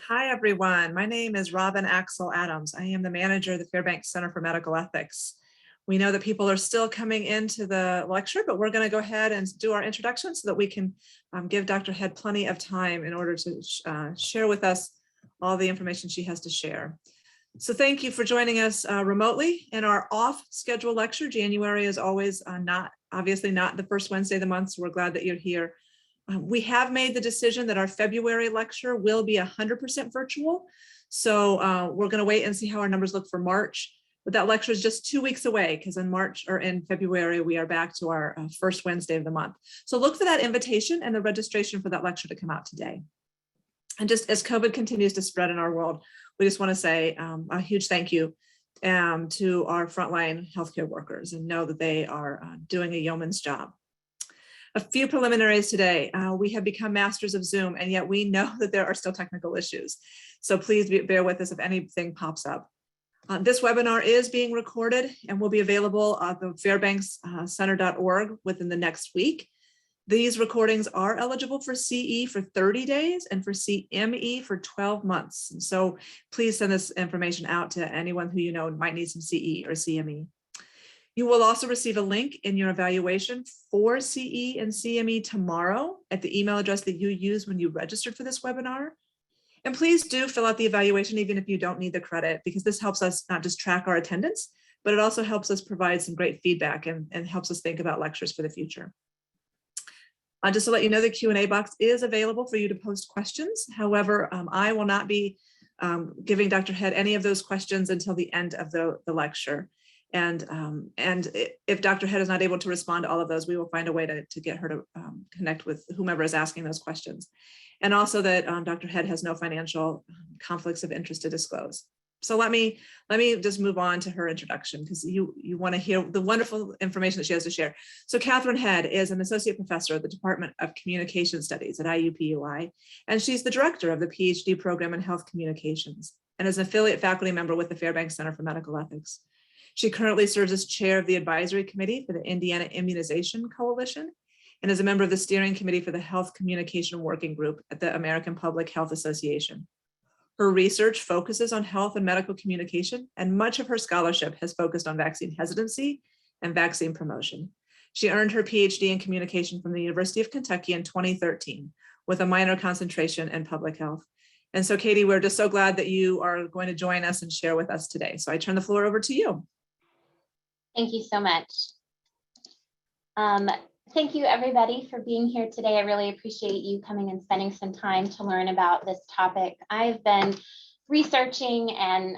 Hi, everyone. My name is Robin Axel Adams. I am the manager of the Fairbanks Center for Medical Ethics. We know that people are still coming into the lecture, but we're going to go ahead and do our introduction so that we can give Dr. Head plenty of time in order to share with us all the information she has to share. So thank you for joining us remotely in our off-schedule lecture. January is always obviously not the first Wednesday of the month, so we're glad that you're here. We have made the decision that our February lecture will be 100% virtual. So we're going to wait and see how our numbers look for March. But that lecture is just 2 weeks away because in February, we are back to our first Wednesday of the month. So look for that invitation and the registration for that lecture to come out today. And just as COVID continues to spread in our world, we just want to say a huge thank you to our frontline healthcare workers and know that they are doing a yeoman's job. A few preliminaries today. We have become masters of Zoom, and yet we know that there are still technical issues. So please bear with us if anything pops up. This webinar is being recorded and will be available at the fairbankscenter.org within the next week. These recordings are eligible for CE for 30 days and for CME for 12 months. And so please send this information out to anyone who you know might need some CE or CME. You will also receive a link in your evaluation for CE and CME tomorrow at the email address that you used when you registered for this webinar. And please do fill out the evaluation even if you don't need the credit, because this helps us not just track our attendance, but it also helps us provide some great feedback and helps us think about lectures for the future. Just to let you know, the Q&A box is available for you to post questions. However, I will not be giving Dr. Head any of those questions until the end of the lecture. And if Dr. Head is not able to respond to all of those, we will find a way to get her to connect with whomever is asking those questions. And also that Dr. Head has no financial conflicts of interest to disclose. So let me just move on to her introduction because you want to hear the wonderful information that she has to share. So Katharine Head is an associate professor at the Department of Communication Studies at IUPUI, and she's the director of the PhD program in health communications and is an affiliate faculty member with the Fairbanks Center for Medical Ethics. She currently serves as chair of the advisory committee for the Indiana Immunization Coalition and is a member of the steering committee for the Health Communication Working Group at the American Public Health Association. Her research focuses on health and medical communication, and much of her scholarship has focused on vaccine hesitancy and vaccine promotion. She earned her PhD in communication from the University of Kentucky in 2013 with a minor concentration in public health. And so, Katie, we're just so glad that you are going to join us and share with us today. So I turn the floor over to you. Thank you so much. Thank you, everybody, for being here today. I really appreciate you coming and spending some time to learn about this topic. I've been researching and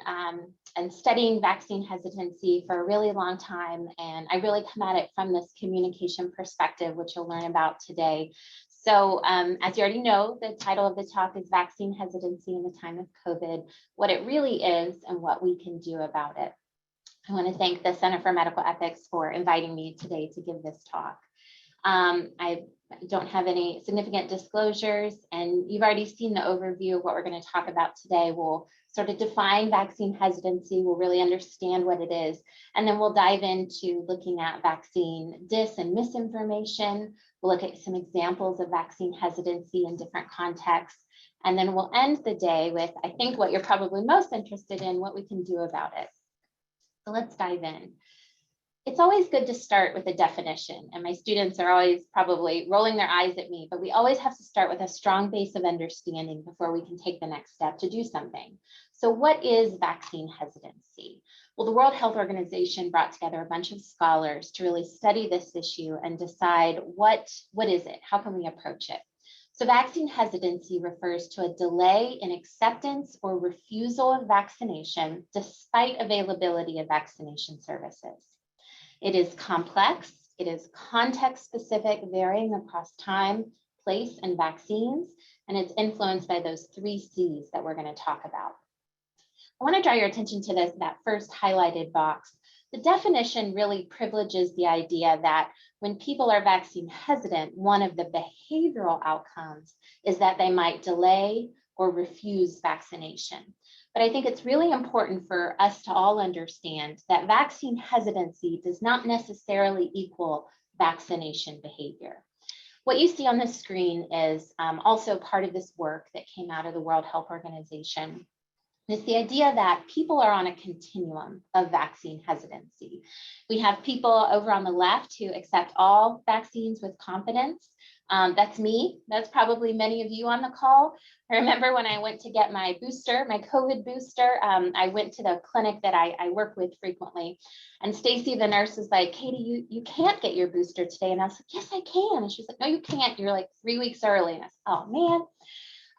studying vaccine hesitancy for a really long time, and I really come at it from this communication perspective, which you'll learn about today. So as you already know, the title of the talk is Vaccine Hesitancy in the Time of COVID, what it really is and what we can do about it. I want to thank the Center for Medical Ethics for inviting me today to give this talk. I don't have any significant disclosures, and you've already seen the overview of what we're going to talk about today. We'll sort of define vaccine hesitancy, we'll really understand what it is, and then we'll dive into looking at vaccine dis and misinformation. We'll look at some examples of vaccine hesitancy in different contexts, and then we'll end the day with, I think, what you're probably most interested in, what we can do about it. So let's dive in. It's always good to start with a definition, and my students are always probably rolling their eyes at me, but we always have to start with a strong base of understanding before we can take the next step to do something. So what is vaccine hesitancy? Well, the World Health Organization brought together a bunch of scholars to really study this issue and decide what is it? How can we approach it? So vaccine hesitancy refers to a delay in acceptance or refusal of vaccination despite availability of vaccination services. It is complex, it is context-specific, varying across time, place, and vaccines, and it's influenced by those 3 C's that we're going to talk about. I want to draw your attention to that first highlighted box. The definition really privileges the idea that when people are vaccine hesitant, one of the behavioral outcomes is that they might delay or refuse vaccination. But I think it's really important for us to all understand that vaccine hesitancy does not necessarily equal vaccination behavior. What you see on the screen is also part of this work that came out of the World Health Organization. It's the idea that people are on a continuum of vaccine hesitancy. We have people over on the left who accept all vaccines with confidence. That's me. That's probably many of you on the call. I remember when I went to get my booster, my COVID booster, I went to the clinic that I work with frequently. And Stacy, the nurse, was like, Katie, you can't get your booster today. And I was like, yes, I can. And she's like, no, you can't. You're like 3 weeks early. And I said, oh, man.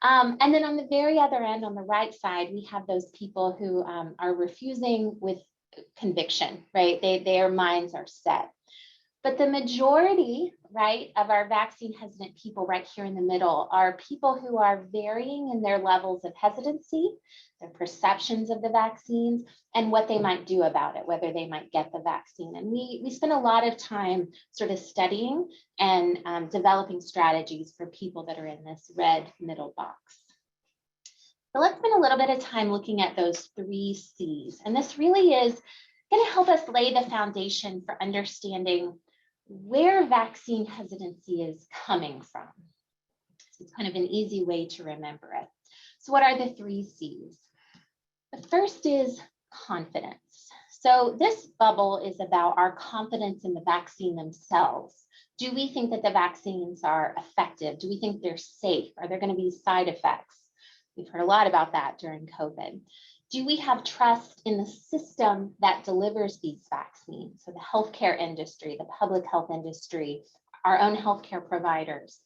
And then on the very other end, on the right side, we have those people who are refusing with conviction, right? Their minds are set. But the majority, right, of our vaccine hesitant people right here in the middle are people who are varying in their levels of hesitancy, their perceptions of the vaccines, and what they might do about it, whether they might get the vaccine. And we spend a lot of time sort of studying and developing strategies for people that are in this red middle box. So let's spend a little bit of time looking at those 3 C's. And this really is going to help us lay the foundation for understanding where vaccine hesitancy is coming from. So it's kind of an easy way to remember it. So what are the 3 C's? The first is confidence. So this bubble is about our confidence in the vaccine themselves. Do we think that the vaccines are effective? Do we think they're safe? Are there going to be side effects? We've heard a lot about that during COVID. Do we have trust in the system that delivers these vaccines? So the healthcare industry, the public health industry, our own healthcare providers.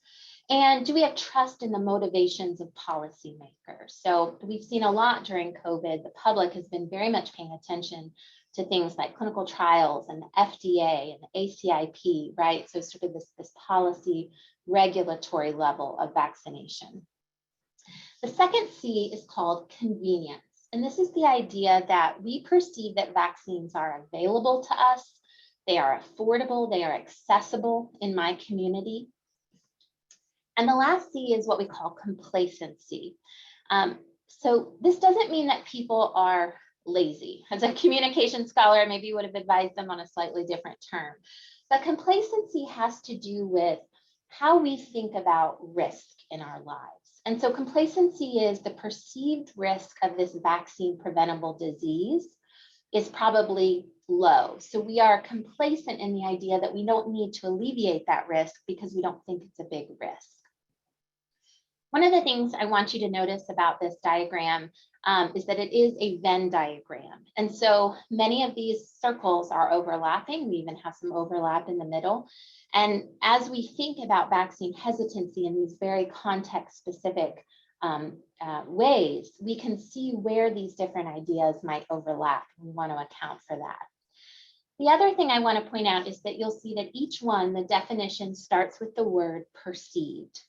And do we have trust in the motivations of policymakers? So we've seen a lot during COVID. The public has been very much paying attention to things like clinical trials and the FDA and the ACIP, right? So sort of this policy regulatory level of vaccination. The second C is called convenience. And this is the idea that we perceive that vaccines are available to us, they are affordable, they are accessible in my community. And the last C is what we call complacency. So this doesn't mean that people are lazy. As a communication scholar, maybe you would have advised them on a slightly different term. But complacency has to do with how we think about risk in our lives. And so complacency is the perceived risk of this vaccine preventable disease is probably low. So we are complacent in the idea that we don't need to alleviate that risk because we don't think it's a big risk. One of the things I want you to notice about this diagram is that it is a Venn diagram. And so many of these circles are overlapping. We even have some overlap in the middle. And as we think about vaccine hesitancy in these very context-specific ways, we can see where these different ideas might overlap. We want to account for that. The other thing I want to point out is that you'll see that each one, the definition starts with the word perceived.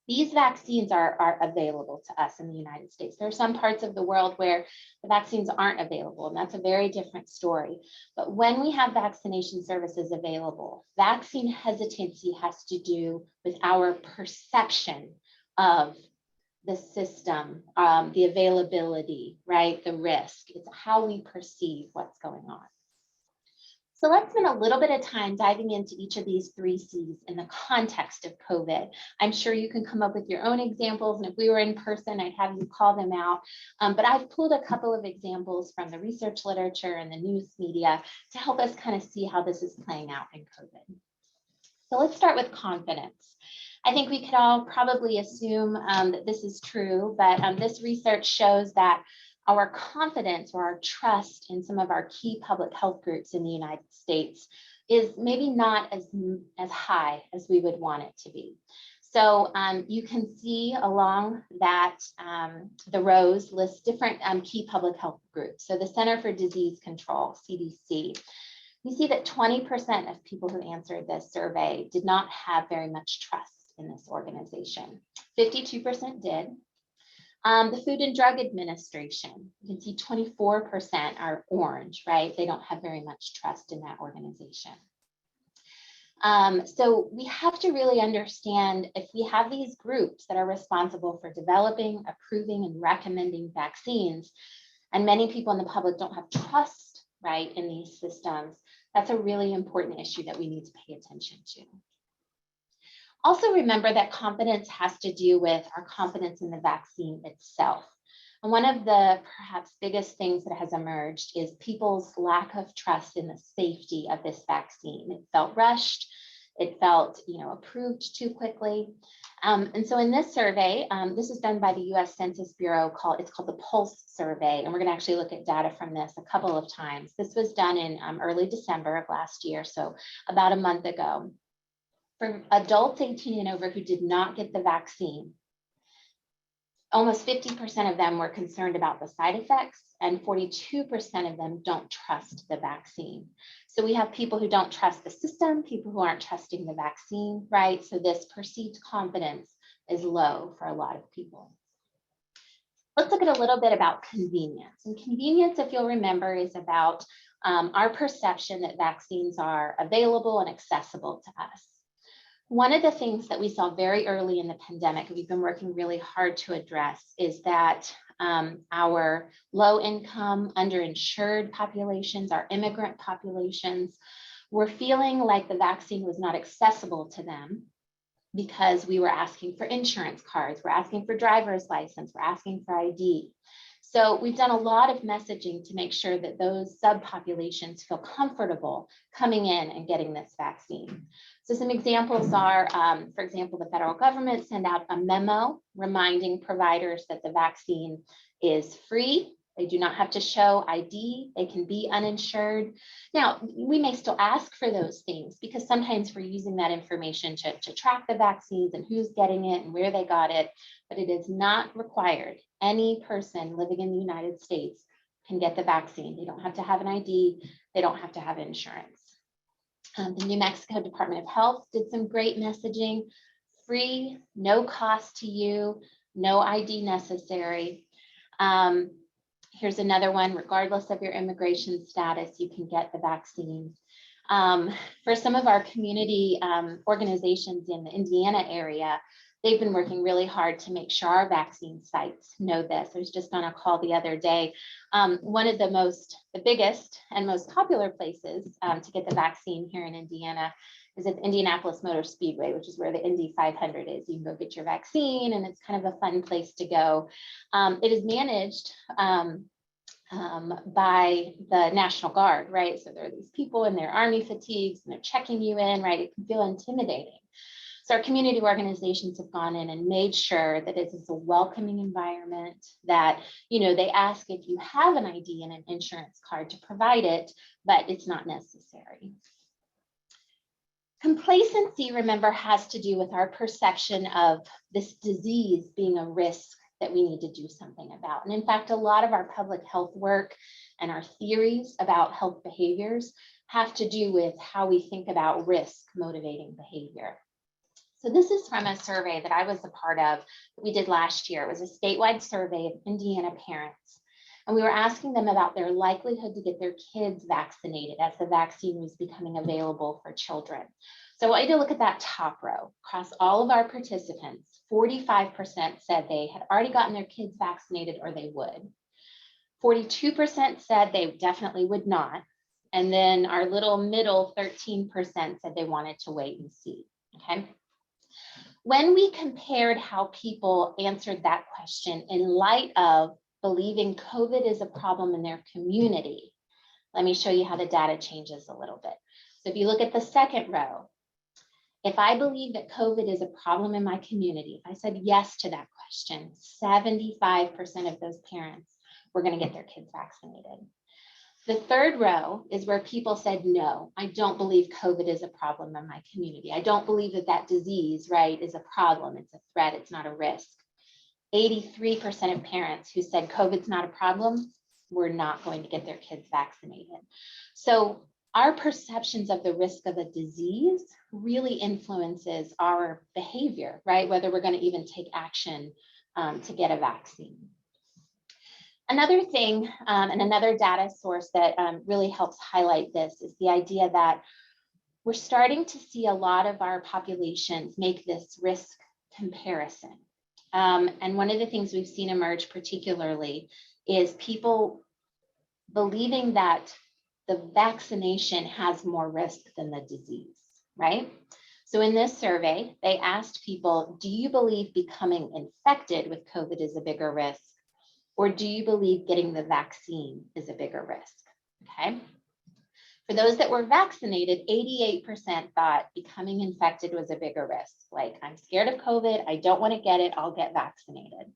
These vaccines are available to us in the United States. There are some parts of the world where the vaccines aren't available, and that's a very different story. But when we have vaccination services available, vaccine hesitancy has to do with our perception of the system, the availability, right? The risk. It's how we perceive what's going on. So let's spend a little bit of time diving into each of these 3 C's in the context of COVID. I'm sure you can come up with your own examples, and if we were in person, I'd have you call them out. But I've pulled a couple of examples from the research literature and the news media to help us kind of see how this is playing out in COVID. So let's start with confidence. I think we could all probably assume that this is true, but this research shows that our confidence or our trust in some of our key public health groups in the United States is maybe not as high as we would want it to be. So you can see along that the rows list different key public health groups. So the Center for Disease Control, CDC. You see that 20% of people who answered this survey did not have very much trust in this organization. 52% did. The Food and Drug Administration, you can see 24% are orange, right? They don't have very much trust in that organization. So we have to really understand if we have these groups that are responsible for developing, approving, and recommending vaccines, and many people in the public don't have trust, right, in these systems, that's a really important issue that we need to pay attention to. Also remember that confidence has to do with our confidence in the vaccine itself. And one of the perhaps biggest things that has emerged is people's lack of trust in the safety of this vaccine. It felt rushed. It felt, approved too quickly. And so in this survey, this is done by the US Census Bureau, it's called the Pulse Survey. And we're going to actually look at data from this a couple of times. This was done in early December of last year, so about a month ago. For adults 18 and over who did not get the vaccine, almost 50% of them were concerned about the side effects, and 42% of them don't trust the vaccine. So we have people who don't trust the system, people who aren't trusting the vaccine, right? So this perceived confidence is low for a lot of people. Let's look at a little bit about convenience. And convenience, if you'll remember, is about our perception that vaccines are available and accessible to us. One of the things that we saw very early in the pandemic, we've been working really hard to address, is that our low income, underinsured populations, our immigrant populations, were feeling like the vaccine was not accessible to them because we were asking for insurance cards, we're asking for driver's license, we're asking for ID. So we've done a lot of messaging to make sure that those subpopulations feel comfortable coming in and getting this vaccine. So some examples are, for example, the federal government sent out a memo reminding providers that the vaccine is free. They do not have to show ID. They can be uninsured. Now, we may still ask for those things because sometimes we're using that information to track the vaccines and who's getting it and where they got it, but it is not required. Any person living in the United States can get the vaccine. They don't have to have an ID. They don't have to have insurance. The New Mexico Department of Health did some great messaging: free, no cost to you, no ID necessary. Here's another one: regardless of your immigration status, you can get the vaccine. For some of our community organizations in the Indiana area, they've been working really hard to make sure our vaccine sites know this. I was just on a call the other day. One of the biggest and most popular places to get the vaccine here in Indiana is at the Indianapolis Motor Speedway, which is where the Indy 500 is. You can go get your vaccine, and it's kind of a fun place to go. It is managed by the National Guard, right? So there are these people in their army fatigues, and they're checking you in, right? It can feel intimidating. So our community organizations have gone in and made sure that it is a welcoming environment, that, they ask if you have an ID and an insurance card to provide it, but it's not necessary. Complacency, remember, has to do with our perception of this disease being a risk that we need to do something about. And in fact, a lot of our public health work and our theories about health behaviors have to do with how we think about risk motivating behavior. So this is from a survey that I was a part of that we did last year. It was a statewide survey of Indiana parents. And we were asking them about their likelihood to get their kids vaccinated as the vaccine was becoming available for children. So I want you to look at that top row. Across all of our participants, 45% said they had already gotten their kids vaccinated or they would. 42% said they definitely would not. And then our little middle 13% said they wanted to wait and see, okay? When we compared how people answered that question in light of believing COVID is a problem in their community, let me show you how the data changes a little bit. So if you look at the second row, if I believe that COVID is a problem in my community, if I said yes to that question, 75% of those parents were going to get their kids vaccinated. The third row is where people said, no, I don't believe COVID is a problem in my community. I don't believe that disease, right, is a problem. It's a threat. It's not a risk. 83% of parents who said COVID's not a problem were not going to get their kids vaccinated. So our perceptions of the risk of a disease really influences our behavior, right? Whether we're going to even take action to get a vaccine. Another thing and another data source that really helps highlight this is the idea that we're starting to see a lot of our populations make this risk comparison. And one of the things we've seen emerge particularly is people believing that the vaccination has more risk than the disease, right? So in this survey, they asked people, do you believe becoming infected with COVID is a bigger risk? Or do you believe getting the vaccine is a bigger risk? Okay. For those that were vaccinated, 88% thought becoming infected was a bigger risk. Like, I'm scared of COVID, I don't want to get it, I'll get vaccinated.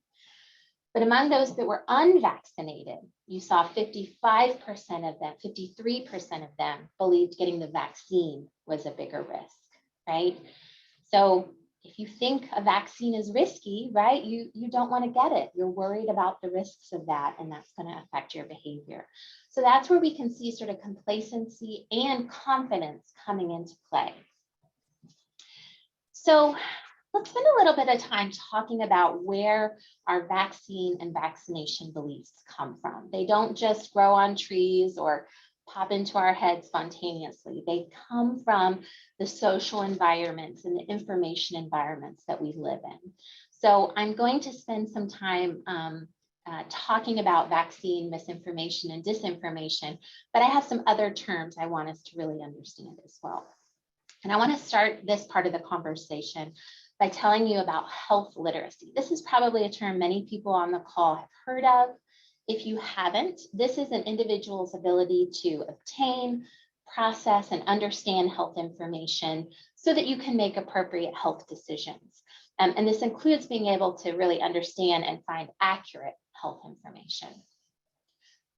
But among those that were unvaccinated, you saw 55% of them, 53% of them believed getting the vaccine was a bigger risk, right? So if you think a vaccine is risky, right, you don't want to get it. You're worried about the risks of that, and that's going to affect your behavior. So that's where we can see sort of complacency and confidence coming into play. So let's spend a little bit of time talking about where our vaccine and vaccination beliefs come from. They don't just grow on trees or pop into our heads spontaneously. They come from the social environments and the information environments that we live in. So I'm going to spend some time talking about vaccine misinformation and disinformation, but I have some other terms I want us to really understand as well. And I want to start this part of the conversation by telling you about health literacy. This is probably a term many people on the call have heard of. If you haven't, this is an individual's ability to obtain, process, and understand health information so that you can make appropriate health decisions. And this includes being able to really understand and find accurate health information.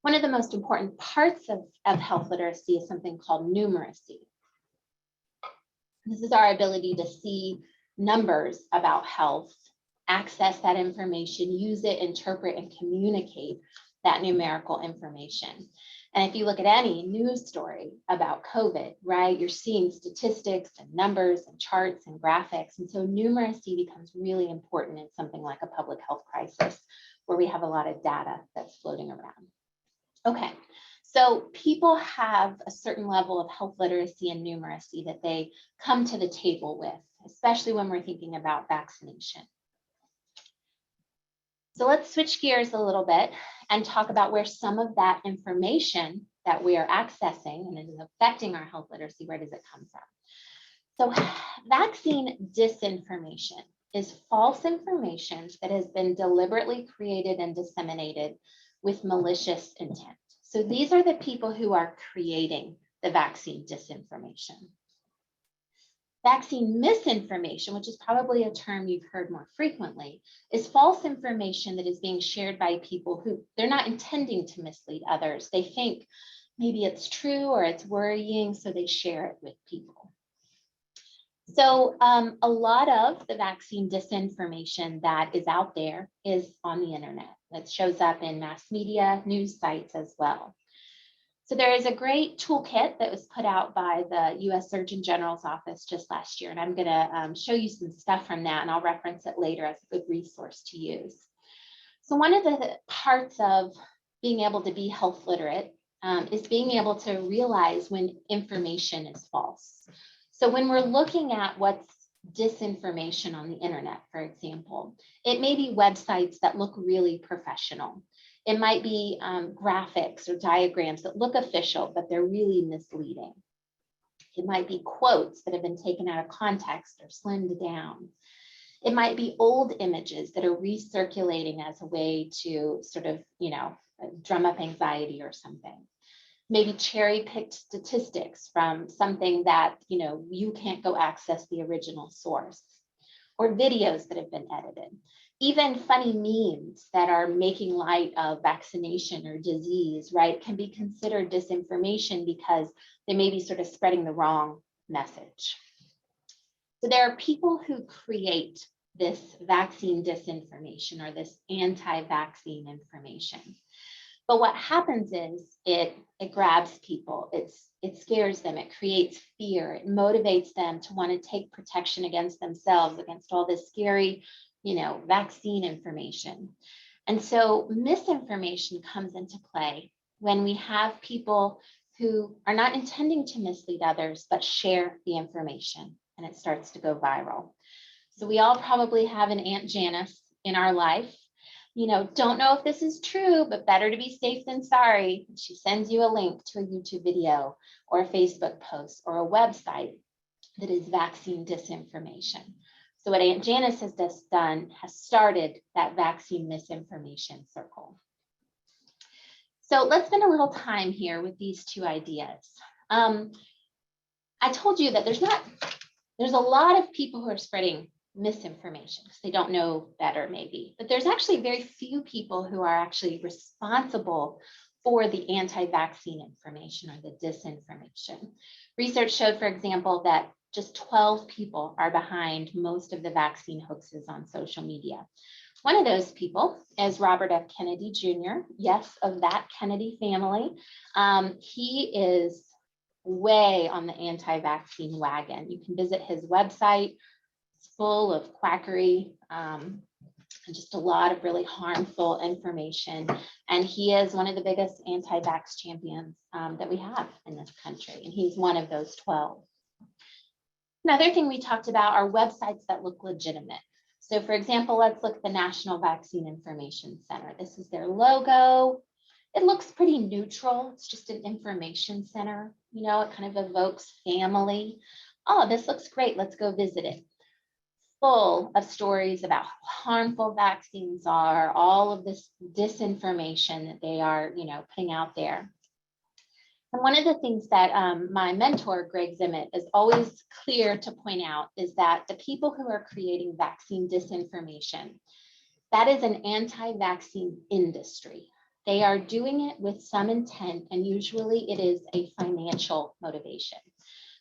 One of the most important parts of health literacy is something called numeracy. This is our ability to see numbers about health, access that information, use it, interpret, and communicate that numerical information. And if you look at any news story about COVID, right, you're seeing statistics and numbers and charts and graphics. And so numeracy becomes really important in something like a public health crisis where we have a lot of data that's floating around. Okay, so people have a certain level of health literacy and numeracy that they come to the table with, especially when we're thinking about vaccination. So let's switch gears a little bit and talk about where some of that information that we are accessing and it is affecting our health literacy, where does it come from? So vaccine disinformation is false information that has been deliberately created and disseminated with malicious intent. So these are the people who are creating the vaccine disinformation. Vaccine misinformation, which is probably a term you've heard more frequently, is false information that is being shared by people who they're not intending to mislead others. They think maybe it's true or it's worrying, so they share it with people. So a lot of the vaccine disinformation that is out there is on the internet. It shows up in mass media, news sites as well. So there is a great toolkit that was put out by the US Surgeon General's office just last year, and I'm going to show you some stuff from that, and I'll reference it later as a good resource to use. So one of the parts of being able to be health literate is being able to realize when information is false. So when we're looking at what's disinformation on the internet, for example, it may be websites that look really professional. It might be graphics or diagrams that look official, but they're really misleading. It might be quotes that have been taken out of context or slimmed down. It might be old images that are recirculating as a way to sort of, drum up anxiety or something. Maybe cherry-picked statistics from something that, you can't go access the original source, or videos that have been edited. Even funny memes that are making light of vaccination or disease, right, can be considered disinformation because they may be sort of spreading the wrong message. So there are people who create this vaccine disinformation or this anti-vaccine information. But what happens is it grabs people, it scares them, it creates fear, it motivates them to want to take protection against themselves, against all this scary, vaccine information. And so misinformation comes into play when we have people who are not intending to mislead others, but share the information and it starts to go viral. So we all probably have an Aunt Janice in our life. Don't know if this is true, but better to be safe than sorry. She sends you a link to a YouTube video or a Facebook post or a website. that is vaccine disinformation. So what Aunt Janice has just done has started that vaccine misinformation circle. So let's spend a little time here with these two ideas. I told you that there's a lot of people who are spreading misinformation because they don't know better maybe, but there's actually very few people who are actually responsible for the anti-vaccine information or the disinformation. Research showed, for example, that just 12 people are behind most of the vaccine hoaxes on social media. One of those people is Robert F. Kennedy Jr., yes, of that Kennedy family. He is way on the anti-vaccine wagon. You can visit his website. It's full of quackery and just a lot of really harmful information. And he is one of the biggest anti-vax champions that we have in this country. And he's one of those 12. Another thing we talked about are websites that look legitimate. So for example, let's look at the National Vaccine Information Center. This is their logo. It looks pretty neutral. It's just an information center. You know, it kind of evokes family. Oh, this looks great. Let's go visit it. Full of stories about how harmful vaccines are, all of this disinformation that they are, you know, putting out there. And one of the things that my mentor, Greg Zimmett, is always clear to point out is that the people who are creating vaccine disinformation, that is an anti-vaccine industry. They are doing it with some intent, and usually it is a financial motivation.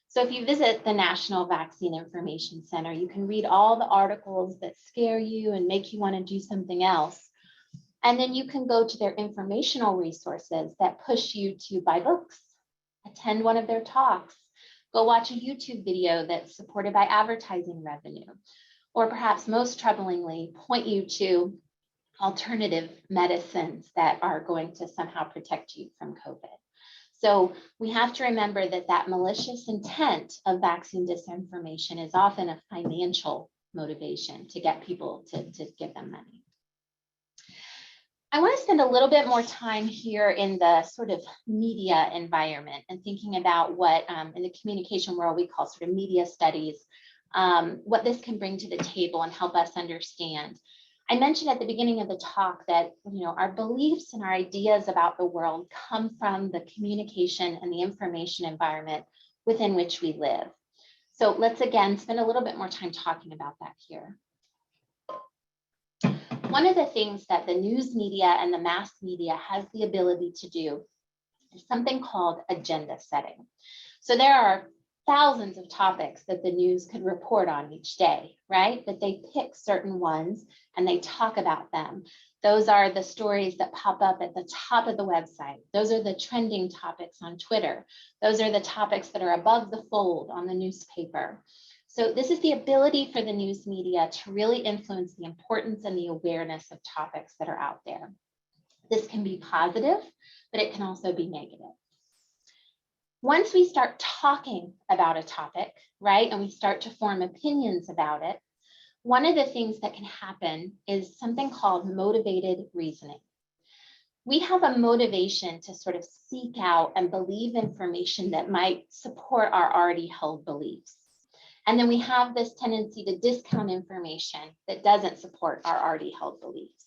So if you visit the National Vaccine Information Center, you can read all the articles that scare you and make you want to do something else. And then you can go to their informational resources that push you to buy books, attend one of their talks, go watch a YouTube video that's supported by advertising revenue, or perhaps most troublingly, point you to alternative medicines that are going to somehow protect you from COVID. So we have to remember that that malicious intent of vaccine disinformation is often a financial motivation to get people to give them money. I want to spend a little bit more time here in the sort of media environment and thinking about what in the communication world we call sort of media studies, what this can bring to the table and help us understand. I mentioned at the beginning of the talk that, you know, our beliefs and our ideas about the world come from the communication and the information environment within which we live. So let's again spend a little bit more time talking about that here. One of the things that the news media and the mass media has the ability to do is something called agenda setting. So there are thousands of topics that the news could report on each day, right? But they pick certain ones and they talk about them. Those are the stories that pop up at the top of the website. Those are the trending topics on Twitter. Those are the topics that are above the fold on the newspaper. So this is the ability for the news media to really influence the importance and the awareness of topics that are out there. This can be positive, but it can also be negative. Once we start talking about a topic, right, and we start to form opinions about it, one of the things that can happen is something called motivated reasoning. We have a motivation to sort of seek out and believe information that might support our already held beliefs. And then we have this tendency to discount information that doesn't support our already held beliefs.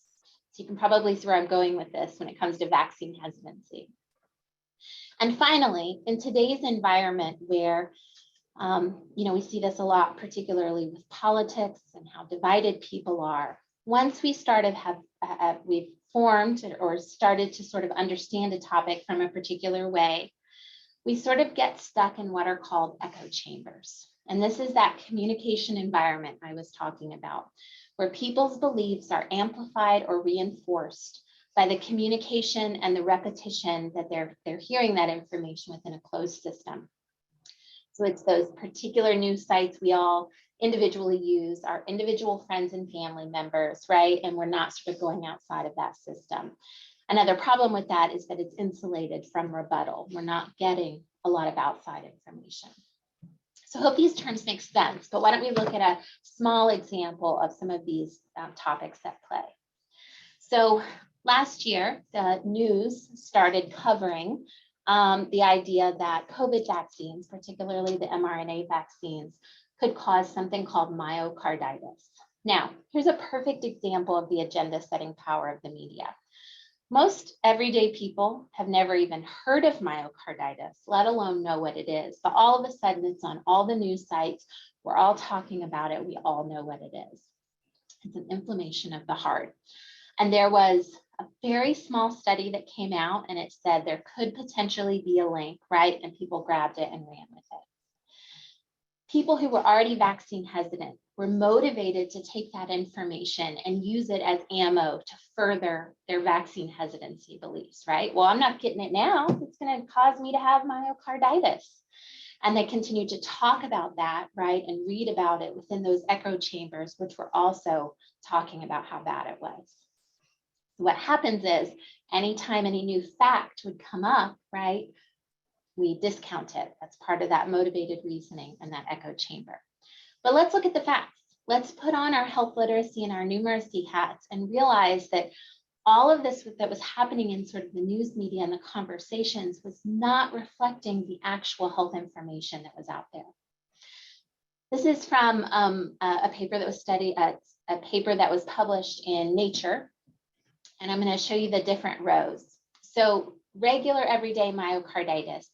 So you can probably see where I'm going with this when it comes to vaccine hesitancy. And finally, in today's environment where, you know, we see this a lot, particularly with politics and how divided people are, once we we've formed or started to sort of understand a topic from a particular way, we sort of get stuck in what are called echo chambers. And this is that communication environment I was talking about, where people's beliefs are amplified or reinforced by the communication and the repetition that they're hearing that information within a closed system. So it's those particular news sites we all individually use, our individual friends and family members, right? And we're not sort of going outside of that system. Another problem with that is that it's insulated from rebuttal. We're not getting a lot of outside information. So I hope these terms make sense, but why don't we look at a small example of some of these topics at play. So last year, the news started covering the idea that COVID vaccines, particularly the mRNA vaccines, could cause something called myocarditis. Now, here's a perfect example of the agenda-setting power of the media. Most everyday people have never even heard of myocarditis, let alone know what it is. But all of a sudden, it's on all the news sites. We're all talking about it. We all know what it is. It's an inflammation of the heart. And there was a very small study that came out, and it said there could potentially be a link, right? And people grabbed it and ran with it. People who were already vaccine hesitant were motivated to take that information and use it as ammo to further their vaccine hesitancy beliefs, right? Well, I'm not getting it now. It's going to cause me to have myocarditis. And they continued to talk about that, right? And read about it within those echo chambers, which were also talking about how bad it was. What happens is anytime any new fact would come up, right? We discount it. That's part of that motivated reasoning and that echo chamber. But let's look at the facts. Let's put on our health literacy and our numeracy hats and realize that all of this that was happening in sort of the news media and the conversations was not reflecting the actual health information that was out there. This is from a paper that was a paper that was published in Nature. And I'm going to show you the different rows. So regular everyday myocarditis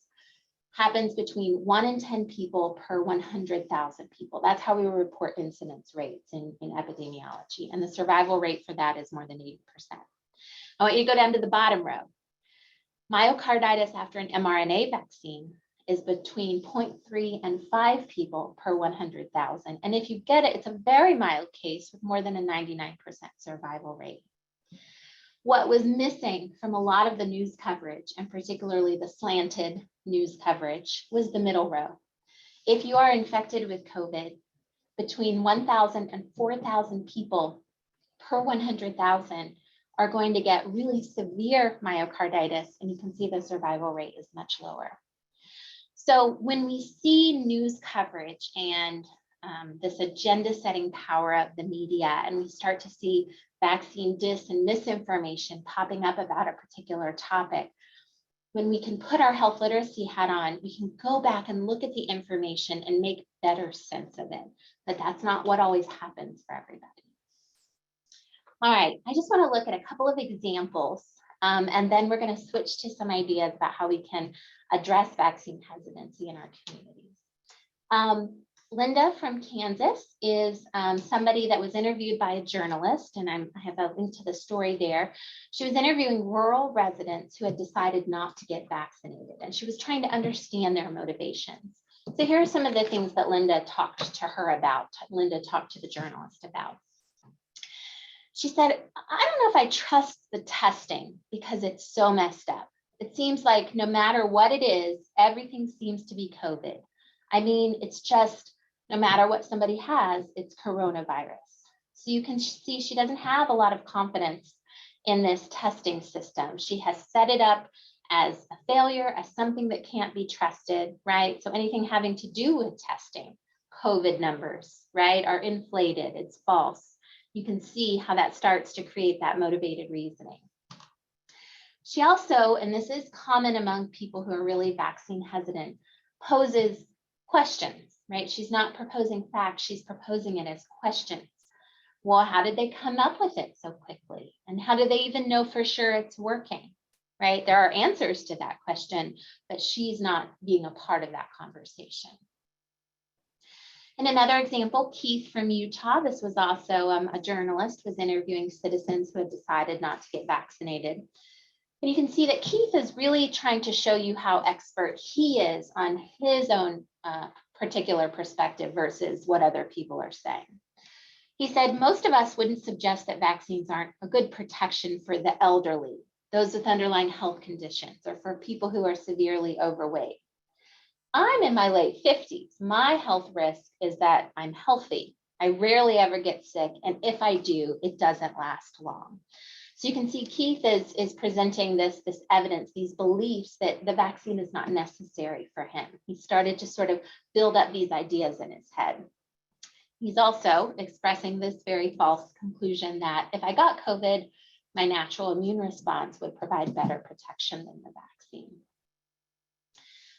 happens between 1 in 10 people per 100,000 people. That's how we report incidence rates in epidemiology. And the survival rate for that is more than 80%. I want you to go down to the bottom row. Myocarditis after an mRNA vaccine is between 0.3 and 5 people per 100,000. And if you get it, it's a very mild case with more than a 99% survival rate. What was missing from a lot of the news coverage, and particularly the slanted news coverage, was the middle row. If you are infected with COVID, between 1,000 and 4,000 people per 100,000 are going to get really severe myocarditis, and you can see the survival rate is much lower. So when we see news coverage and this agenda-setting power of the media, and we start to see vaccine dis and misinformation popping up about a particular topic, when we can put our health literacy hat on, we can go back and look at the information and make better sense of it. But that's not what always happens for everybody. All right, I just want to look at a couple of examples, and then we're going to switch to some ideas about how we can address vaccine hesitancy in our communities. Linda from Kansas is somebody that was interviewed by a journalist, and I have a link to the story there. She was interviewing rural residents who had decided not to get vaccinated, and she was trying to understand their motivations. So here are some of the things that Linda talked to her about. Linda talked to the journalist about. She said, I don't know if I trust the testing because it's so messed up. It seems like no matter what it is, everything seems to be COVID. I mean, it's just no matter what somebody has, it's coronavirus. So you can see she doesn't have a lot of confidence in this testing system. She has set it up as a failure, as something that can't be trusted, right? So anything having to do with testing, COVID numbers, right, are inflated, it's false. You can see how that starts to create that motivated reasoning. She also, and this is common among people who are really vaccine hesitant, poses questions, right? She's not proposing facts, she's proposing it as questions. Well, how did they come up with it so quickly? And how do they even know for sure it's working, right? There are answers to that question, but she's not being a part of that conversation. In another example, Keith from Utah, this was also a journalist, was interviewing citizens who had decided not to get vaccinated. And you can see that Keith is really trying to show you how expert he is on his own particular perspective versus what other people are saying. He said, most of us wouldn't suggest that vaccines aren't a good protection for the elderly, those with underlying health conditions, or for people who are severely overweight. I'm in my late 50s. My health risk is that I'm healthy. I rarely ever get sick. And if I do, it doesn't last long. So you can see Keith is presenting this evidence, these beliefs that the vaccine is not necessary for him. He started to sort of build up these ideas in his head. He's also expressing this very false conclusion that if I got COVID, my natural immune response would provide better protection than the vaccine.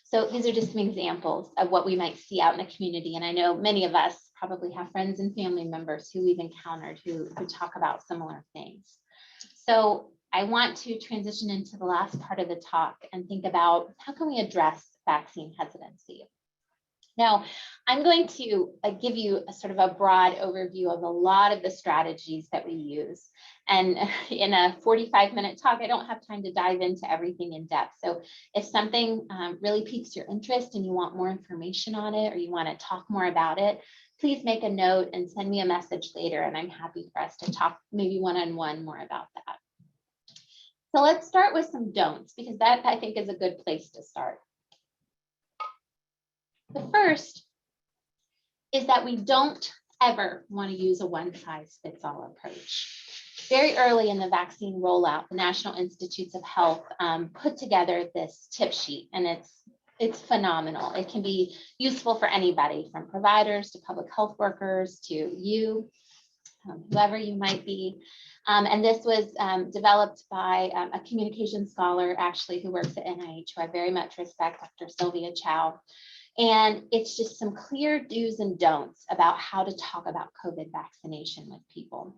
So these are just some examples of what we might see out in the community. And I know many of us probably have friends and family members who we've encountered who talk about similar things. So I want to transition into the last part of the talk and think about how can we address vaccine hesitancy. Now, I'm going to give you a sort of a broad overview of a lot of the strategies that we use. And in a 45-minute talk, I don't have time to dive into everything in depth. So if something really piques your interest and you want more information on it, or you want to talk more about it, please make a note and send me a message later. And I'm happy for us to talk maybe one-on-one more about that. So let's start with some don'ts, because that I think is a good place to start. The first is that we don't ever want to use a one-size-fits-all approach. Very early in the vaccine rollout, the National Institutes of Health put together this tip sheet, and it's phenomenal. It can be useful for anybody, from providers to public health workers to you, whoever you might be. And this was developed by a communication scholar, actually, who works at NIH, who I very much respect, Dr. Sylvia Chow. And it's just some clear do's and don'ts about how to talk about COVID vaccination with people.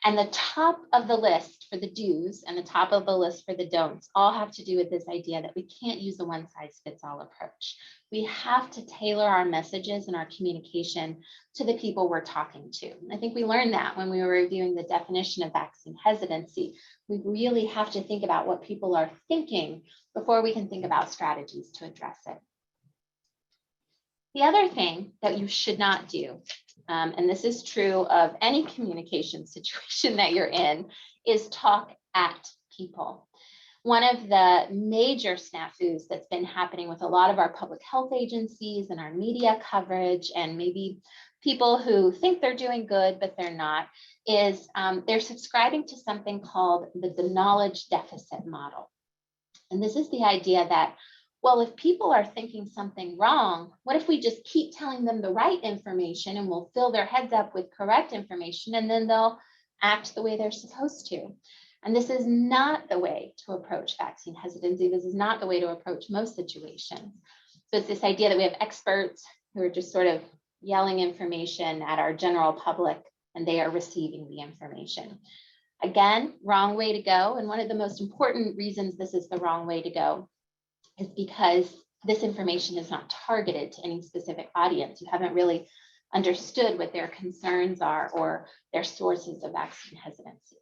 And the top of the list for the do's and the top of the list for the don'ts all have to do with this idea that we can't use a one-size-fits-all approach. We have to tailor our messages and our communication to the people we're talking to. I think we learned that when we were reviewing the definition of vaccine hesitancy. We really have to think about what people are thinking before we can think about strategies to address it. The other thing that you should not do, and this is true of any communication situation that you're in, is talk at people. One of the major snafus that's been happening with a lot of our public health agencies and our media coverage, and maybe people who think they're doing good, but they're not, is they're subscribing to something called the knowledge deficit model. And this is the idea that, well, if people are thinking something wrong, what if we just keep telling them the right information and we'll fill their heads up with correct information, and then they'll act the way they're supposed to? And this is not the way to approach vaccine hesitancy. This is not the way to approach most situations. So it's this idea that we have experts who are just sort of yelling information at our general public, and they are receiving the information. Again, wrong way to go. And one of the most important reasons this is the wrong way to go is because this information is not targeted to any specific audience. You haven't really understood what their concerns are or their sources of vaccine hesitancy.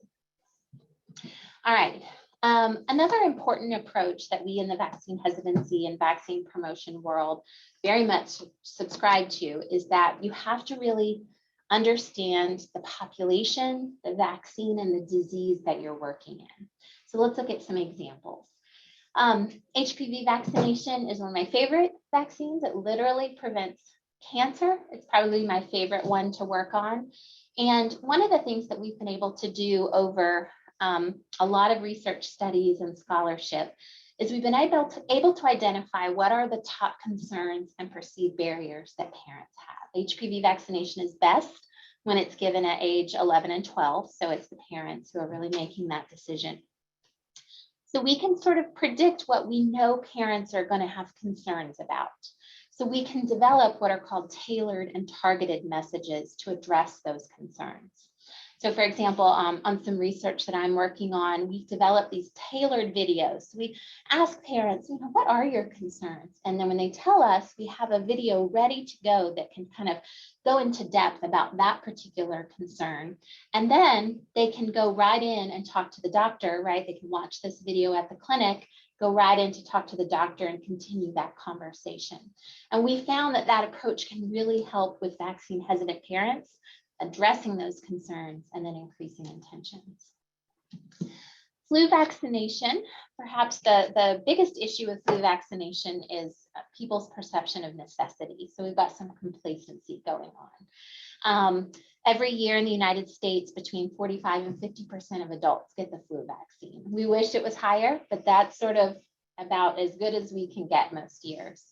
All right. Another important approach that we in the vaccine hesitancy and vaccine promotion world very much subscribe to is that you have to really understand the population, the vaccine, and the disease that you're working in. So let's look at some examples. HPV vaccination is one of my favorite vaccines. It literally prevents cancer. It's probably my favorite one to work on. And one of the things that we've been able to do over a lot of research studies and scholarship is we've been able to identify what are the top concerns and perceived barriers that parents have. HPV vaccination is best when it's given at age 11 and 12. So it's the parents who are really making that decision. So we can sort of predict what we know parents are going to have concerns about. So we can develop what are called tailored and targeted messages to address those concerns. So for example, on some research that I'm working on, we've developed these tailored videos. So we ask parents, what are your concerns? And then when they tell us, we have a video ready to go that can kind of go into depth about that particular concern. And then they can go right in and talk to the doctor, right? They can watch this video at the clinic, go right in to talk to the doctor and continue that conversation. And we found that that approach can really help with vaccine hesitant parents, addressing those concerns and then increasing intentions. Flu vaccination, perhaps the biggest issue with flu vaccination is people's perception of necessity. So we've got some complacency going on. Every year in the United States, between 45 and 50% of adults get the flu vaccine. We wish it was higher, but that's sort of about as good as we can get most years.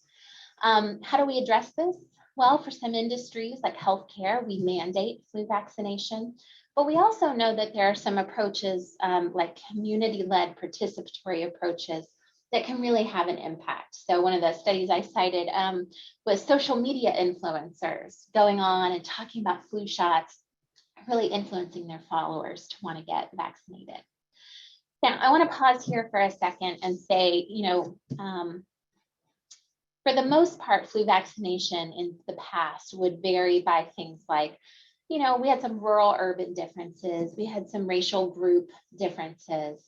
How do we address this? Well, for some industries like healthcare, we mandate flu vaccination, but we also know that there are some approaches like community-led participatory approaches that can really have an impact. So one of the studies I cited was social media influencers going on and talking about flu shots, really influencing their followers to want to get vaccinated. Now, I want to pause here for a second and say, for the most part, flu vaccination in the past would vary by things like, we had some rural urban differences, we had some racial group differences,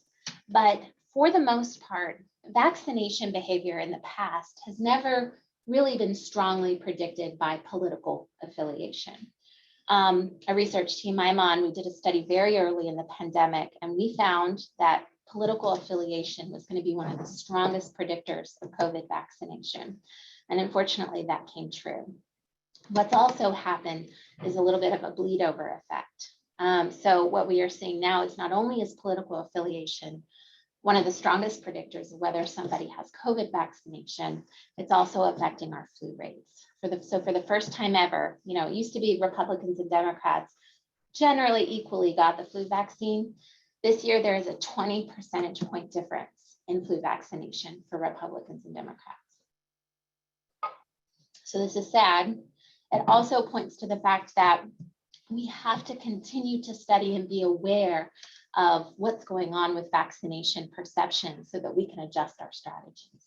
but for the most part, vaccination behavior in the past has never really been strongly predicted by political affiliation. A research team I'm on, we did a study very early in the pandemic, and we found that political affiliation was going to be one of the strongest predictors of COVID vaccination. And unfortunately, that came true. What's also happened is a little bit of a bleed over effect. So what we are seeing now is not only is political affiliation one of the strongest predictors of whether somebody has COVID vaccination, it's also affecting our flu rates. So for the first time ever, it used to be Republicans and Democrats generally equally got the flu vaccine. This year, there is a 20 percentage point difference in flu vaccination for Republicans and Democrats. So this is sad. It also points to the fact that we have to continue to study and be aware of what's going on with vaccination perception so that we can adjust our strategies.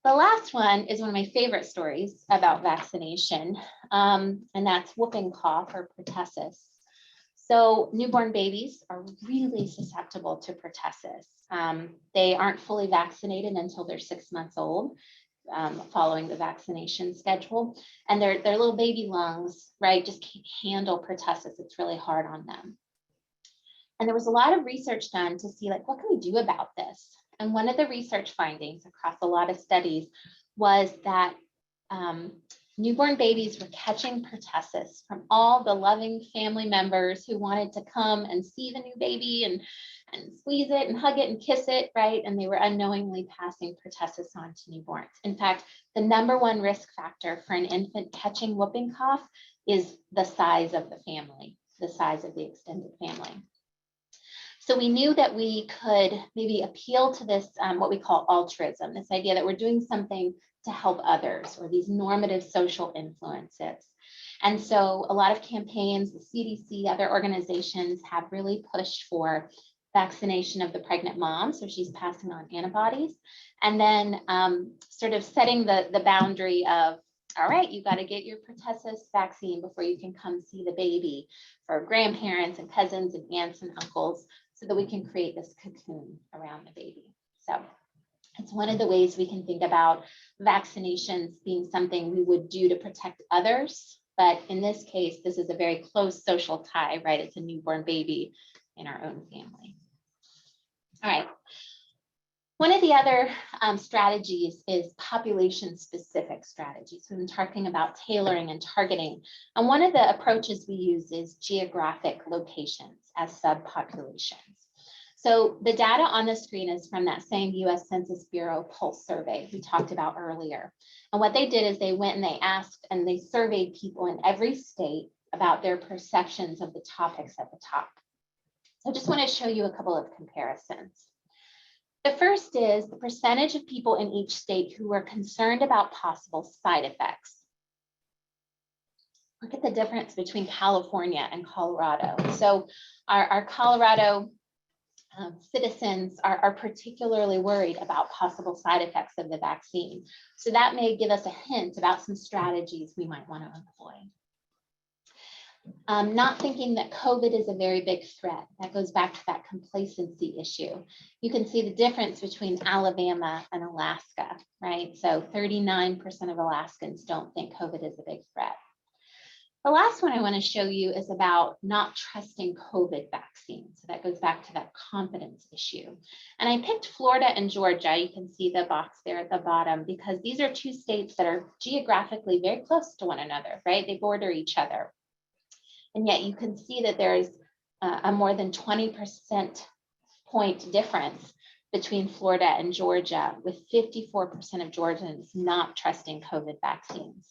The last one is one of my favorite stories about vaccination, and that's whooping cough or pertussis. So newborn babies are really susceptible to pertussis. They aren't fully vaccinated until they're 6 months old, following the vaccination schedule, and their little baby lungs, right, just can't handle pertussis. It's really hard on them. And there was a lot of research done to see, like, what can we do about this? And one of the research findings across a lot of studies was that newborn babies were catching pertussis from all the loving family members who wanted to come and see the new baby and squeeze it and hug it and kiss it, right? And they were unknowingly passing pertussis on to newborns. In fact, the #1 risk factor for an infant catching whooping cough is the size of the family, the size of the extended family. So we knew that we could maybe appeal to this, what we call altruism, this idea that we're doing something to help others, or these normative social influences. And so a lot of campaigns, the CDC, other organizations have really pushed for vaccination of the pregnant mom, so she's passing on antibodies, and then sort of setting the boundary of, all right, you got to get your pertussis vaccine before you can come see the baby, for grandparents and cousins and aunts and uncles, so that we can create this cocoon around the baby. So it's one of the ways we can think about vaccinations being something we would do to protect others. But in this case, this is a very close social tie, right? It's a newborn baby in our own family. All right. One of the other strategies is population-specific strategies. We've been talking about tailoring and targeting. And one of the approaches we use is geographic locations as subpopulations. So the data on the screen is from that same US Census Bureau pulse survey we talked about earlier. And what they did is they went and they asked and they surveyed people in every state about their perceptions of the topics at the top. So I just want to show you a couple of comparisons. The first is the percentage of people in each state who were concerned about possible side effects. Look at the difference between California and Colorado. So our Colorado citizens are particularly worried about possible side effects of the vaccine. So that may give us a hint about some strategies we might want to employ. Not thinking that COVID is a very big threat. That goes back to that complacency issue. You can see the difference between Alabama and Alaska, right? So 39% of Alaskans don't think COVID is a big threat. The last one I want to show you is about not trusting COVID vaccines. So that goes back to that confidence issue. And I picked Florida and Georgia. You can see the box there at the bottom, because these are two states that are geographically very close to one another, right? They border each other. And yet you can see that there's a more than 20% point difference between Florida and Georgia, with 54% of Georgians not trusting COVID vaccines.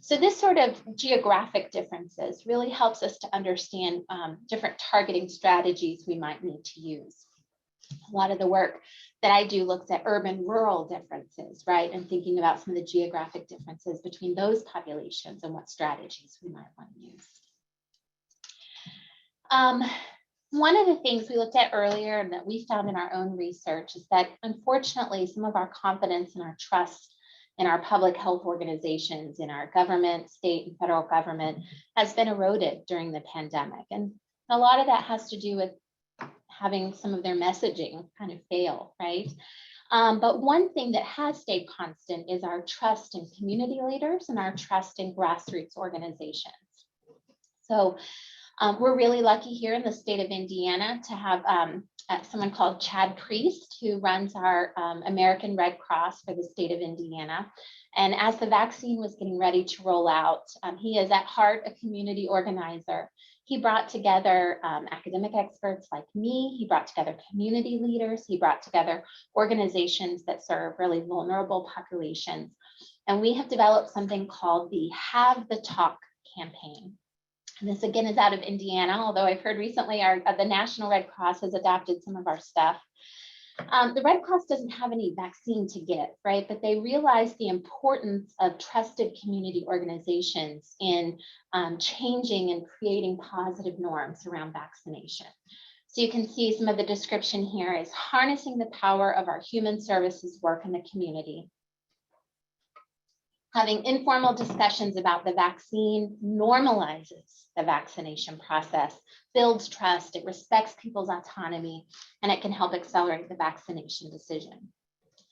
So this sort of geographic differences really helps us to understand different targeting strategies we might need to use. A lot of the work that I do looks at urban-rural differences, right? And thinking about some of the geographic differences between those populations and what strategies we might want to use. One of the things we looked at earlier and that we found in our own research is that unfortunately, some of our confidence and our trust in our public health organizations, in our government, state and federal government has been eroded during the pandemic. And a lot of that has to do with having some of their messaging kind of fail, right? But one thing that has stayed constant is our trust in community leaders and our trust in grassroots organizations. So we're really lucky here in the state of Indiana to have someone called Chad Priest, who runs our American Red Cross for the state of Indiana. And as the vaccine was getting ready to roll out, he is at heart a community organizer. He brought together academic experts like me. He brought together community leaders. He brought together organizations that serve really vulnerable populations. And we have developed something called the Have the Talk campaign. And this again is out of Indiana, although I've heard recently the National Red Cross has adopted some of our stuff. The Red Cross doesn't have any vaccine to give, right? But they realize the importance of trusted community organizations in changing and creating positive norms around vaccination. So you can see some of the description here is harnessing the power of our human services work in the community. Having informal discussions about the vaccine normalizes the vaccination process, builds trust, it respects people's autonomy, and it can help accelerate the vaccination decision.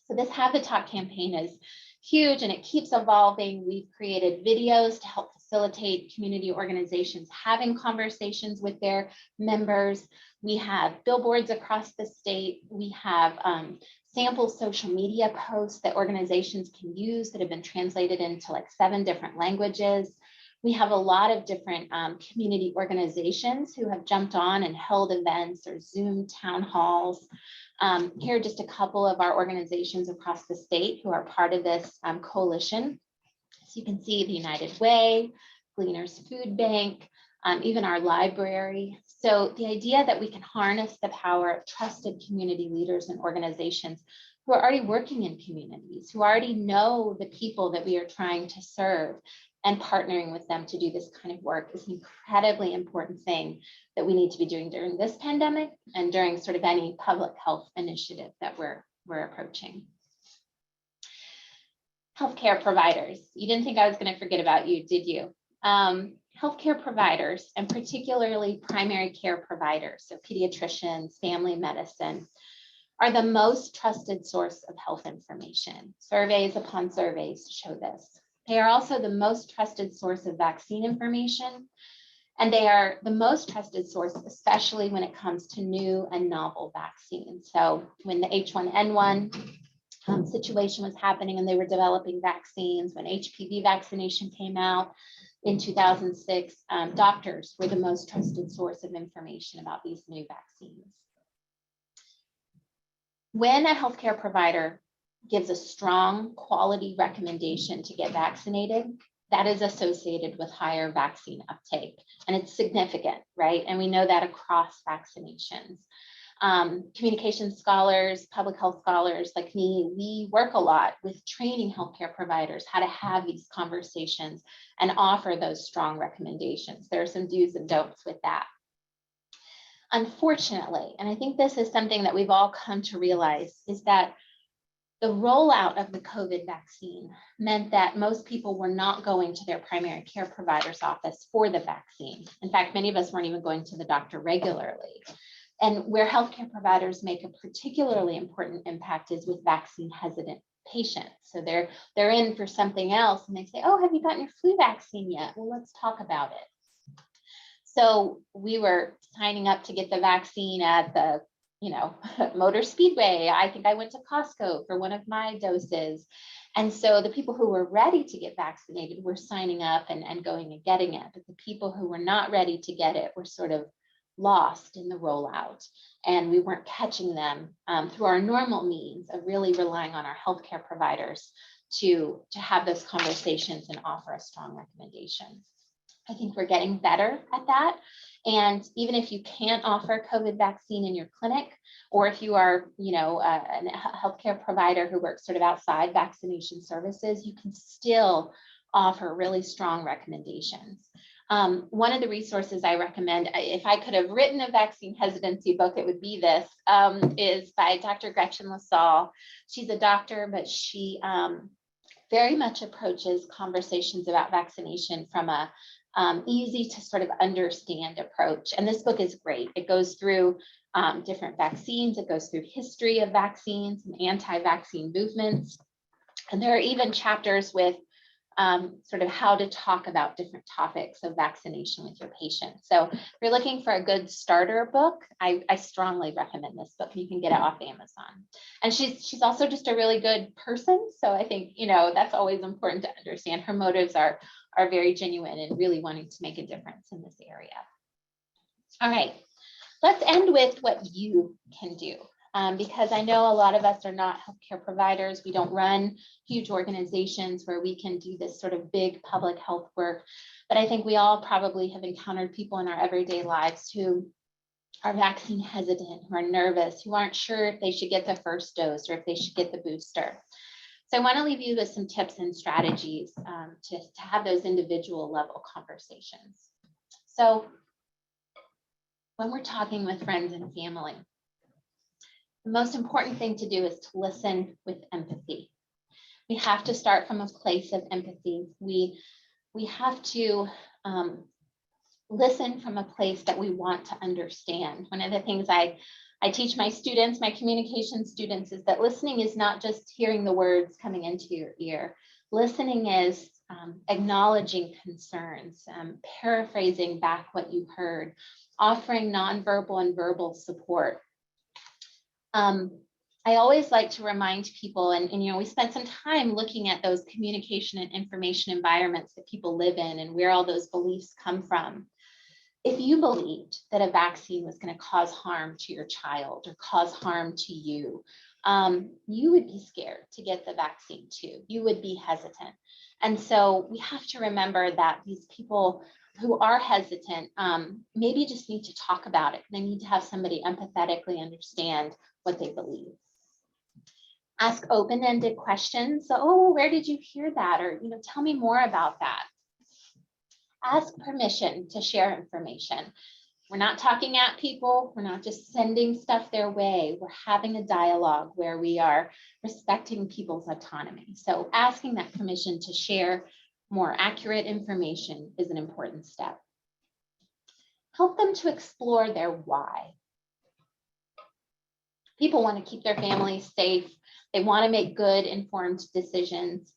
So this Have the Talk campaign is huge and it keeps evolving. We've created videos to help facilitate community organizations having conversations with their members. We have billboards across the state. We have sample social media posts that organizations can use that have been translated into like 7 different languages. We have a lot of different community organizations who have jumped on and held events or Zoom town halls. Here are just a couple of our organizations across the state who are part of this coalition. So you can see the United Way, Gleaners Food Bank, even our library. So the idea that we can harness the power of trusted community leaders and organizations who are already working in communities, who already know the people that we are trying to serve, and partnering with them to do this kind of work is an incredibly important thing that we need to be doing during this pandemic and during sort of any public health initiative that we're approaching. Healthcare providers. You didn't think I was going to forget about you, did you? Healthcare providers, and particularly primary care providers, so pediatricians, family medicine, are the most trusted source of health information. Surveys upon surveys show this. They are also the most trusted source of vaccine information, and they are the most trusted source, especially when it comes to new and novel vaccines. So when the H1N1 situation was happening and they were developing vaccines, when HPV vaccination came out in 2006, doctors were the most trusted source of information about these new vaccines. When a healthcare provider gives a strong quality recommendation to get vaccinated, that is associated with higher vaccine uptake. And it's significant, right? And we know that across vaccinations. Communication scholars, public health scholars like me, we work a lot with training healthcare providers how to have these conversations and offer those strong recommendations. There are some do's and don'ts with that. Unfortunately, and I think this is something that we've all come to realize, is that the rollout of the COVID vaccine meant that most people were not going to their primary care provider's office for the vaccine. In fact, many of us weren't even going to the doctor regularly. And where healthcare providers make a particularly important impact is with vaccine hesitant patients. So they're in for something else and they say, oh, have you gotten your flu vaccine yet? Well, let's talk about it. So we were signing up to get the vaccine at the Motor Speedway. I think I went to Costco for one of my doses. And so the people who were ready to get vaccinated were signing up and going and getting it. But the people who were not ready to get it were sort of lost in the rollout. And we weren't catching them through our normal means of really relying on our healthcare providers to have those conversations and offer a strong recommendation. I think we're getting better at that. And even if you can't offer COVID vaccine in your clinic, or if you are, a healthcare provider who works sort of outside vaccination services, you can still offer really strong recommendations. One of the resources I recommend, if I could have written a vaccine hesitancy book, it would be this, is by Dr. Gretchen LaSalle. She's a doctor, but she very much approaches conversations about vaccination from a easy to sort of understand approach. And this book is great. It goes through different vaccines. It goes through history of vaccines and anti-vaccine movements. And there are even chapters with sort of how to talk about different topics of vaccination with your patients. So if you're looking for a good starter book, I strongly recommend this book. You can get it off Amazon. And she's also just a really good person. So I think, that's always important to understand. Her motives are very genuine and really wanting to make a difference in this area. All right, let's end with what you can do. Because I know a lot of us are not healthcare providers. We don't run huge organizations where we can do this sort of big public health work. But I think we all probably have encountered people in our everyday lives who are vaccine hesitant, who are nervous, who aren't sure if they should get the first dose or if they should get the booster. So I want to leave you with some tips and strategies to have those individual level conversations. So when we're talking with friends and family, the most important thing to do is to listen with empathy. We have to start from a place of empathy. We have to listen from a place that we want to understand. One of the things I teach my students, my communication students, is that listening is not just hearing the words coming into your ear. Listening is acknowledging concerns, paraphrasing back what you heard, offering nonverbal and verbal support. I always like to remind people, and we spent some time looking at those communication and information environments that people live in and where all those beliefs come from. If you believed that a vaccine was going to cause harm to your child or cause harm to you, you would be scared to get the vaccine too. You would be hesitant. And so we have to remember that these people who are hesitant maybe just need to talk about it. They need to have somebody empathetically understand what they believe. Ask open-ended questions. So, oh, where did you hear that? Or, tell me more about that. Ask permission to share information. We're not talking at people. We're not just sending stuff their way. We're having a dialogue where we are respecting people's autonomy. So asking that permission to share more accurate information is an important step. Help them to explore their why. People want to keep their families safe. They want to make good, informed decisions.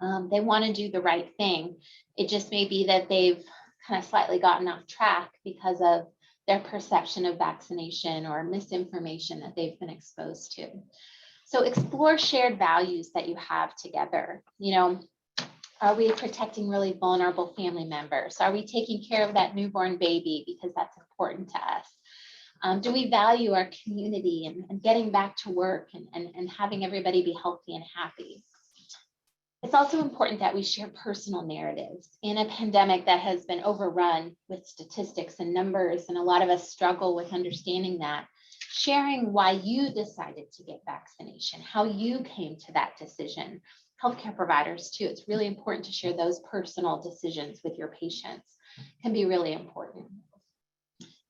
They want to do the right thing. It just may be that they've kind of slightly gotten off track because of their perception of vaccination or misinformation that they've been exposed to. So explore shared values that you have together. Are we protecting really vulnerable family members? Are we taking care of that newborn baby because that's important to us? Do we value our community and getting back to work and having everybody be healthy and happy? It's also important that we share personal narratives. In a pandemic that has been overrun with statistics and numbers, and a lot of us struggle with understanding that, sharing why you decided to get vaccination, how you came to that decision. Healthcare providers too, it's really important to share those personal decisions with your patients. Can be really important.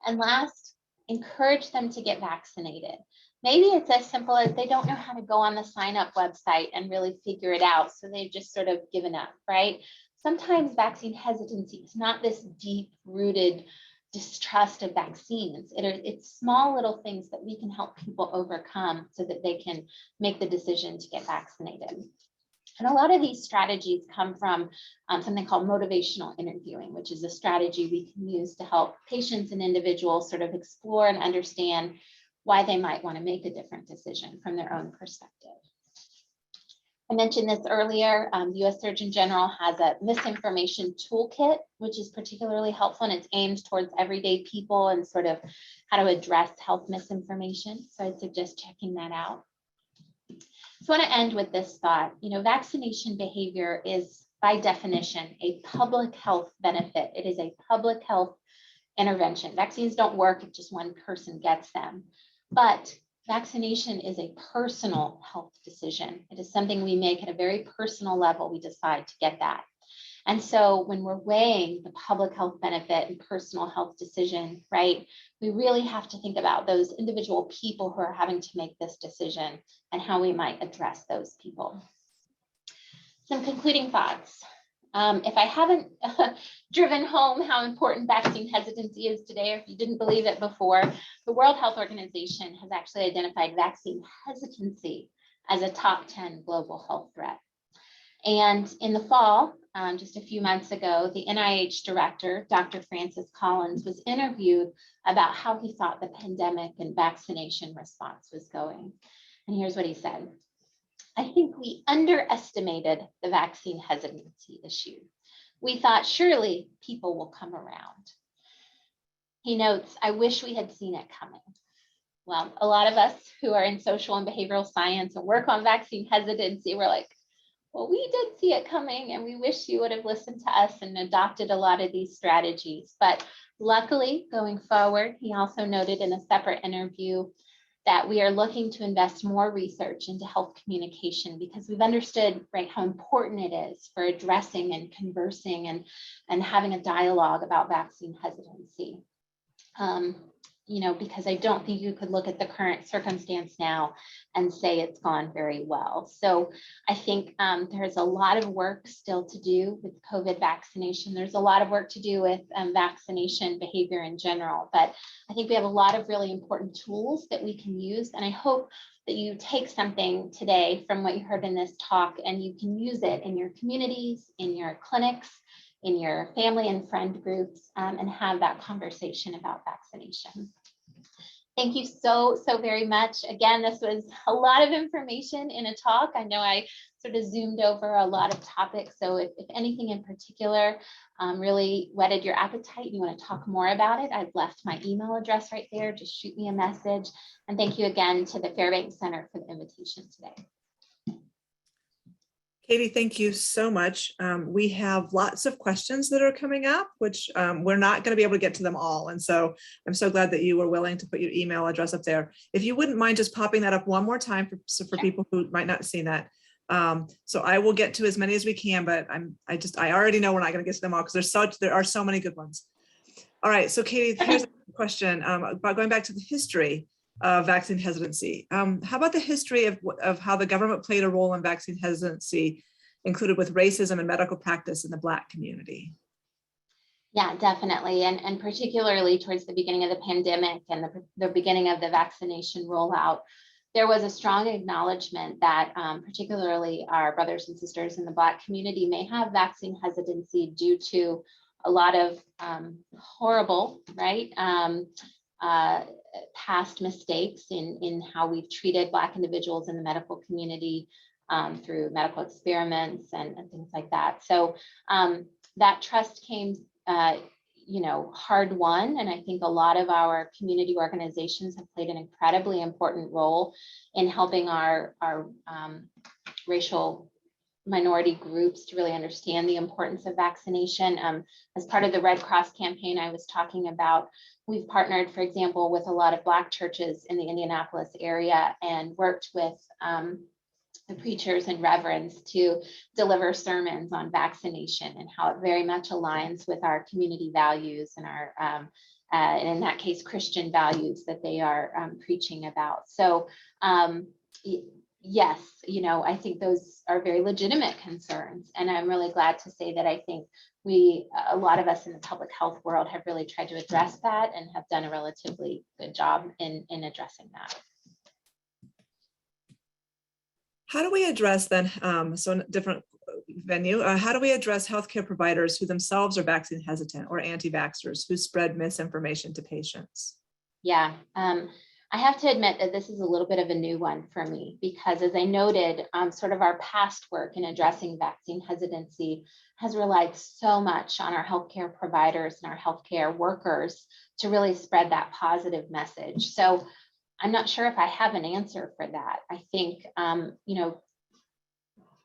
And last, encourage them to get vaccinated. Maybe it's as simple as they don't know how to go on the sign up website and really figure it out. So they've just sort of given up, right? Sometimes vaccine hesitancy is not this deep rooted distrust of vaccines. It's small little things that we can help people overcome so that they can make the decision to get vaccinated. And a lot of these strategies come from something called motivational interviewing, which is a strategy we can use to help patients and individuals sort of explore and understand why they might want to make a different decision from their own perspective. I mentioned this earlier, the US Surgeon General has a misinformation toolkit, which is particularly helpful, and it's aimed towards everyday people and sort of how to address health misinformation. So I'd suggest checking that out. So I want to end with this thought. Vaccination behavior is by definition a public health benefit. It is a public health intervention. Vaccines don't work if just one person gets them, but vaccination is a personal health decision. It is something we make at a very personal level. We decide to get that. And so when we're weighing the public health benefit and personal health decision, right, we really have to think about those individual people who are having to make this decision and how we might address those people. Some concluding thoughts. If I haven't driven home how important vaccine hesitancy is today, or if you didn't believe it before, the World Health Organization has actually identified vaccine hesitancy as a top 10 global health threat. And in the fall, just a few months ago, the NIH director, Dr. Francis Collins, was interviewed about how he thought the pandemic and vaccination response was going. And here's what he said. I think we underestimated the vaccine hesitancy issue. We thought surely people will come around. He notes, I wish we had seen it coming. Well, a lot of us who are in social and behavioral science and work on vaccine hesitancy, we're like, well, we did see it coming and we wish you would have listened to us and adopted a lot of these strategies. But luckily, going forward, he also noted in a separate interview that we are looking to invest more research into health communication because we've understood, right, how important it is for addressing and conversing and having a dialogue about vaccine hesitancy. Because I don't think you could look at the current circumstance now and say it's gone very well. So I think there's a lot of work still to do with COVID vaccination. There's a lot of work to do with vaccination behavior in general, but I think we have a lot of really important tools that we can use. And I hope that you take something today from what you heard in this talk and you can use it in your communities, in your clinics, in your family and friend groups, and have that conversation about vaccination. Thank you so very much. Again, this was a lot of information in a talk. I know I sort of zoomed over a lot of topics. So if anything in particular really whetted your appetite, you want to talk more about it, I've left my email address right there. Just shoot me a message. And thank you again to the Fairbanks Center for the invitation today. Katie, thank you so much. We have lots of questions that are coming up, which we're not going to be able to get to them all. And so I'm so glad that you were willing to put your email address up there. If you wouldn't mind just popping that up one more time for people who might not have seen that. So I will get to as many as we can, but I already know we're not going to get to them all because there are so many good ones. All right, so Katie, here's a question about going back to the history of vaccine hesitancy. How about the history of how the government played a role in vaccine hesitancy, included with racism and medical practice in the Black community? Yeah, definitely. And particularly towards the beginning of the pandemic and the beginning of the vaccination rollout, there was a strong acknowledgement that particularly our brothers and sisters in the Black community may have vaccine hesitancy due to a lot of horrible, right, past mistakes in how we've treated Black individuals in the medical community through medical experiments and things like that. So that trust came, hard won. And I think a lot of our community organizations have played an incredibly important role in helping our racial minority groups to really understand the importance of vaccination. As part of the Red Cross campaign I was talking about, we've partnered, for example, with a lot of Black churches in the Indianapolis area and worked with the preachers and reverends to deliver sermons on vaccination and how it very much aligns with our community values and our, and in that case, Christian values that they are preaching about. So yes, I think those are very legitimate concerns. And I'm really glad to say that I think a lot of us in the public health world have really tried to address that and have done a relatively good job in addressing that. How do we address then, so in a different venue, how do we address healthcare providers who themselves are vaccine hesitant or anti-vaxxers who spread misinformation to patients? Yeah, I have to admit that this is a little bit of a new one for me because, as I noted, sort of our past work in addressing vaccine hesitancy has relied so much on our healthcare providers and our healthcare workers to really spread that positive message. So I'm not sure if I have an answer for that. I think,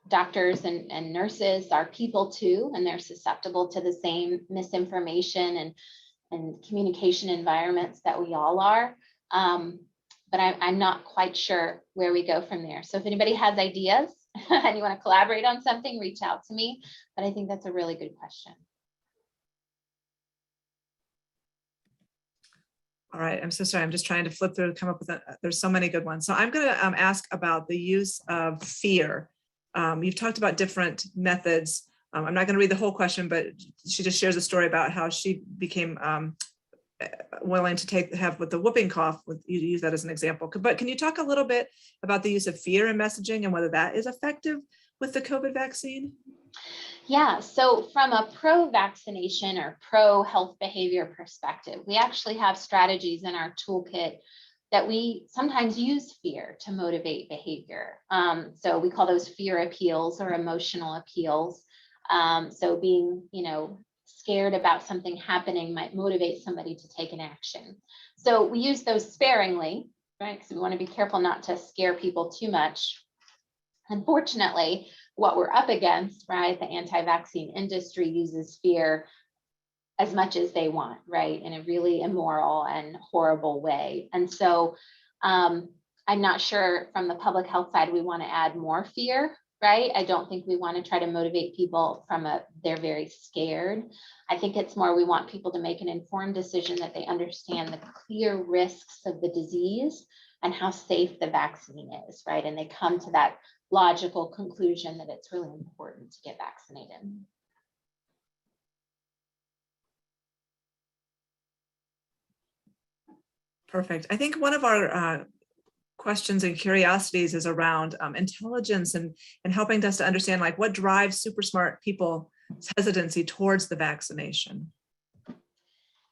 doctors and nurses are people too, and they're susceptible to the same misinformation and communication environments that we all are. But I'm not quite sure where we go from there. So if anybody has ideas and you want to collaborate on something, reach out to me. But I think that's a really good question. All right, I'm so sorry. I'm just trying to flip through and come up with there's so many good ones. So I'm going to ask about the use of fear. You've talked about different methods. I'm not going to read the whole question, but she just shares a story about how she became willing to have with the whooping cough. You use that as an example. But can you talk a little bit about the use of fear in messaging and whether that is effective with the COVID vaccine? Yeah, so from a pro-vaccination or pro-health behavior perspective, we actually have strategies in our toolkit that we sometimes use fear to motivate behavior. So we call those fear appeals or emotional appeals. So being, scared about something happening might motivate somebody to take an action. So we use those sparingly, right? Because we want to be careful not to scare people too much. Unfortunately, what we're up against, right? The anti-vaccine industry uses fear as much as they want, right? In a really immoral and horrible way. And so I'm not sure from the public health side, we want to add more fear, right? I don't think we want to try to motivate people from they're very scared. I think it's more we want people to make an informed decision that they understand the clear risks of the disease and how safe the vaccine is, right? And they come to that logical conclusion that it's really important to get vaccinated. Perfect. I think one of our questions and curiosities is around intelligence and helping us to understand like what drives super smart people's hesitancy towards the vaccination.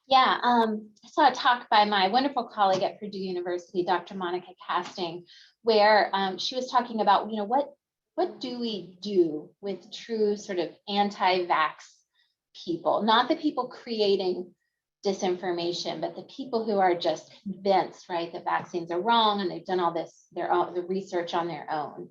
Yeah, I saw a talk by my wonderful colleague at Purdue University, Dr. Monica Casting, where she was talking about, what do we do with true sort of anti-vax people, not the people creating disinformation, but the people who are just convinced, right, that vaccines are wrong and they've done all this, the research on their own.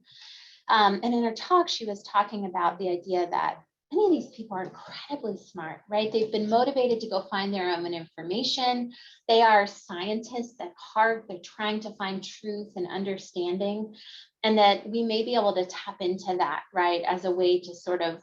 And in her talk, she was talking about the idea that many of these people are incredibly smart, right? They've been motivated to go find their own information. They are scientists at heart. They're trying to find truth and understanding, and that we may be able to tap into that, right, as a way to sort of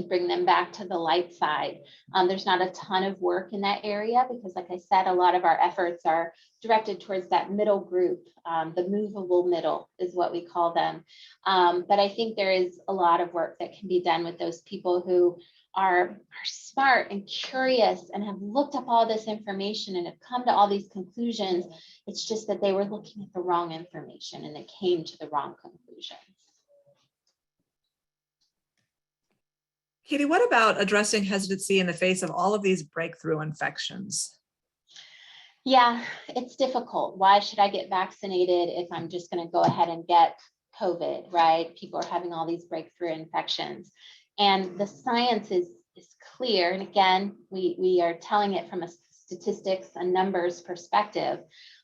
bring them back to the light side. There's not a ton of work in that area because, like I said, a lot of our efforts are directed towards that middle group. The movable middle is what we call them. But I think there is a lot of work that can be done with those people who are smart and curious and have looked up all this information and have come to all these conclusions. It's just that they were looking at the wrong information and they came to the wrong conclusions. Katie, what about addressing hesitancy in the face of all of these breakthrough infections? Yeah, it's difficult. Why should I get vaccinated if I'm just going to go ahead and get COVID, right? People are having all these breakthrough infections. And the science is clear. And again, we are telling it from a statistics and numbers perspective.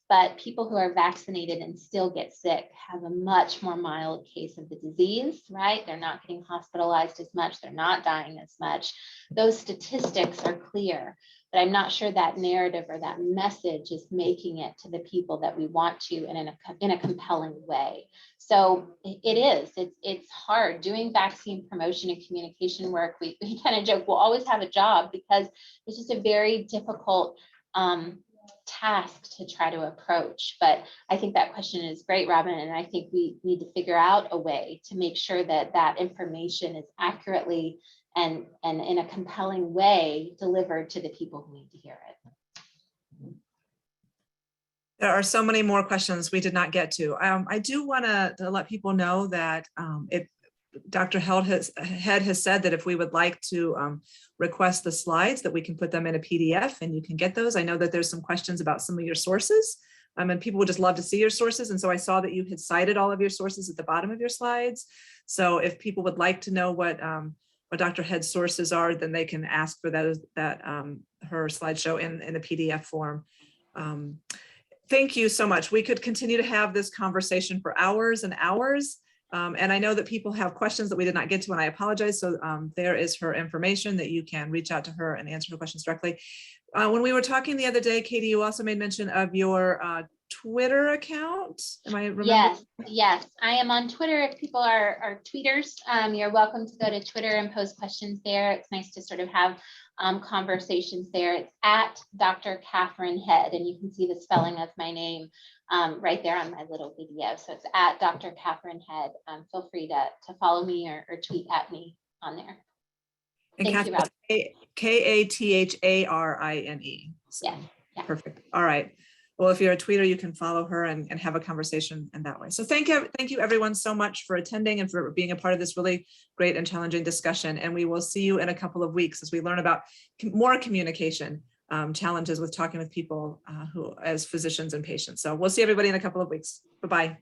But people who are vaccinated and still get sick have a much more mild case of the disease, right? They're not getting hospitalized as much. They're not dying as much. Those statistics are clear, but I'm not sure that narrative or that message is making it to the people that we want to in a compelling way. So it's hard doing vaccine promotion and communication work. We kind of joke, we'll always have a job because it's just a very difficult task to try to approach. But I think that question is great, Robin, and I think we need to figure out a way to make sure that that information is accurately and in a compelling way delivered to the people who need to hear it. There are so many more questions we did not get to. I do want to let people know that if Dr. Head has said that if we would like to request the slides, that we can put them in a PDF and you can get those. I know that there's some questions about some of your sources and people would just love to see your sources. And so I saw that you had cited all of your sources at the bottom of your slides. So if people would like to know what Dr. Head's sources are, then they can ask for her slideshow in the PDF form. Thank you so much. We could continue to have this conversation for hours and hours. And I know that people have questions that we did not get to, and I apologize. So there is her information that you can reach out to her and answer her questions directly. When we were talking the other day, Katie, you also made mention of your Twitter account. Am I remembering? Yes, I am on Twitter. If people are tweeters, you're welcome to go to Twitter and post questions there. It's nice to sort of have conversations there. It's at Dr. Katharine Head, and you can see the spelling of my name right there on my little video. So it's at Dr. Katharine Head. Feel free to follow me or tweet at me on there. And Thank you, Rob. Katharine. So, Yes. Yeah. Perfect. All right. Well, if you're a tweeter, you can follow her and have a conversation in that way. So thank you everyone so much for attending and for being a part of this really great and challenging discussion. And we will see you in a couple of weeks as we learn about more communication challenges with talking with people who as physicians and patients. So we'll see everybody in a couple of weeks. Bye-bye.